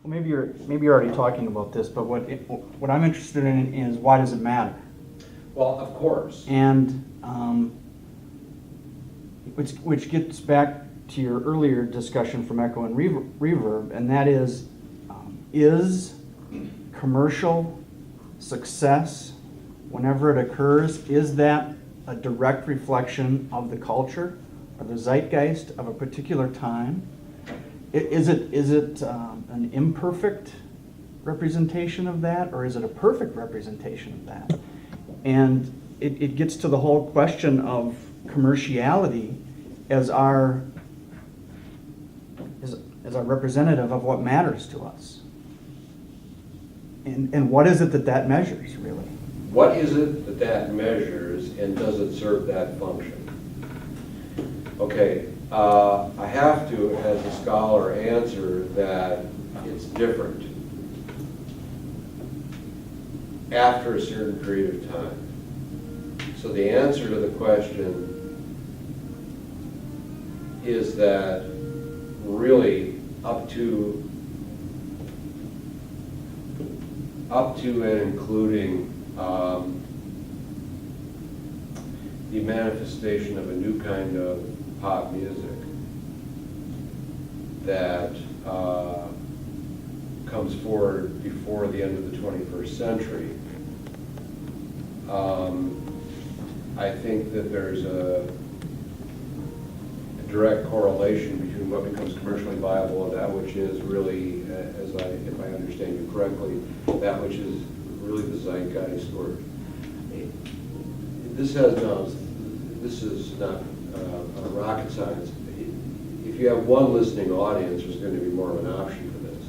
Well, maybe you're already talking about this, but what I'm interested in is why does it matter? Well, of course. And which gets back to your earlier discussion from Echo and Reverb, and that is commercial success, whenever it occurs, is that a direct reflection of the culture or the zeitgeist of a particular time? Is it an imperfect representation of that, or is it a perfect representation of that? And it gets to the whole question of commerciality as our representative of what matters to us. And what is it that measures, really? What is it that measures, and does it serve that function? Okay, I have to, as a scholar, answer that it's different after a certain period of time. So the answer to the question is that really up to and including the manifestation of a new kind of pop music that comes forward before the end of the 21st century. I think that there's a direct correlation between what becomes commercially viable and that which is really, if I understand you correctly, that which is really the zeitgeist. Or this is not rocket science. If you have one listening audience, there's going to be more of an option for this.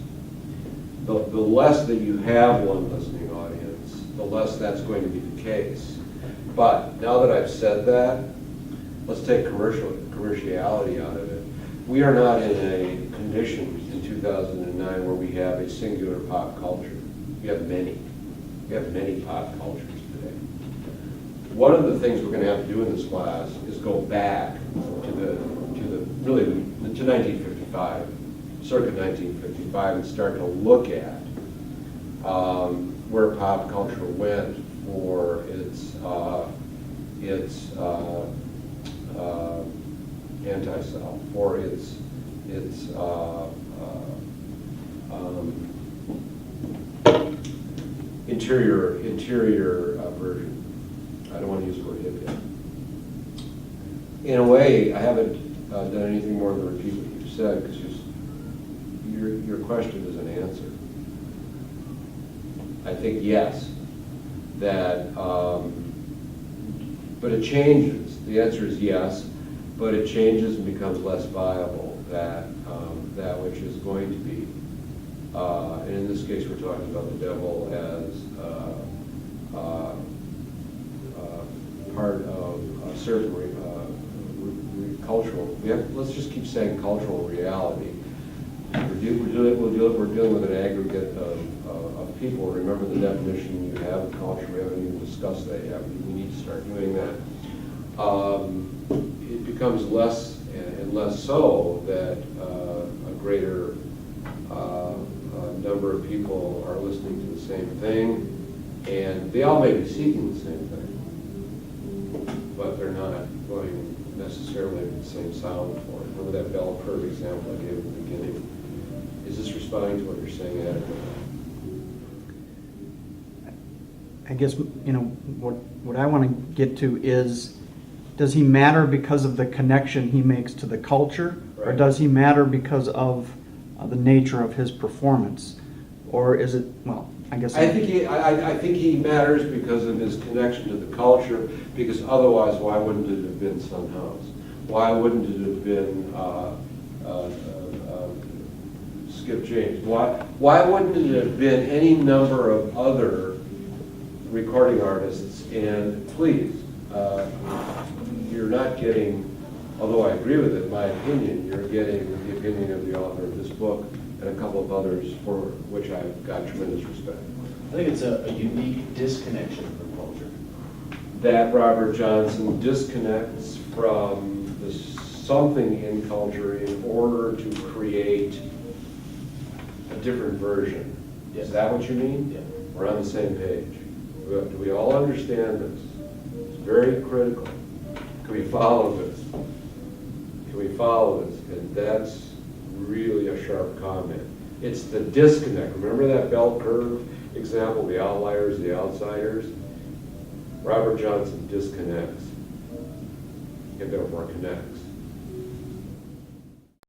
The less that you have one listening audience, the less that's going to be the case. But now that I've said that, let's take commerciality out of it. We are not in a condition in 2009 where we have a singular pop culture. We have many. We have many pop cultures today. One of the things we're going to have to do in this class is go back to 1955, circa 1955, and start to look at where pop culture went for its anti-self, for its interior version. I don't want to use the word hip yet. In a way, I haven't done anything more than repeat what you said, because your question is an answer. I think yes, that, but it changes. The answer is yes, but it changes and becomes less viable, that which is going to be, and in this case we're talking about the devil as part of a certain cultural, let's just keep saying cultural reality. We're dealing with an aggregate of people. Remember the definition you have of culture. We haven't even discussed that yet. We need to start doing that. It becomes less and less so that a greater number of people are listening to the same thing, and they all may be seeking the same thing, but they're not going necessarily with the same sound for it. Remember that bell curve example I gave at the beginning? Is this responding to what you're saying adequately? I guess, what I want to get to is, does he matter because of the connection he makes to the culture, right, or does he matter because of the nature of his performance? Or is it, well, I guess... I think he matters because of his connection to the culture, because otherwise why wouldn't it have been Son House? Why wouldn't it have been Skip James? Why wouldn't it have been any number of other recording artists? And please, you're not getting, although I agree with it, in my opinion, you're getting the opinion of the author of this book and a couple of others for which I've got tremendous respect. I think it's a unique disconnection from culture. That Robert Johnson disconnects from something in culture in order to create a different version. Yes. Is that what you mean? Yeah. We're on the same page. Do we all understand this? It's very critical. Can we follow this? Can we follow this? And that's really a sharp comment. It's the disconnect. Remember that bell curve example, the outliers, the outsiders? Robert Johnson disconnects, and therefore connects.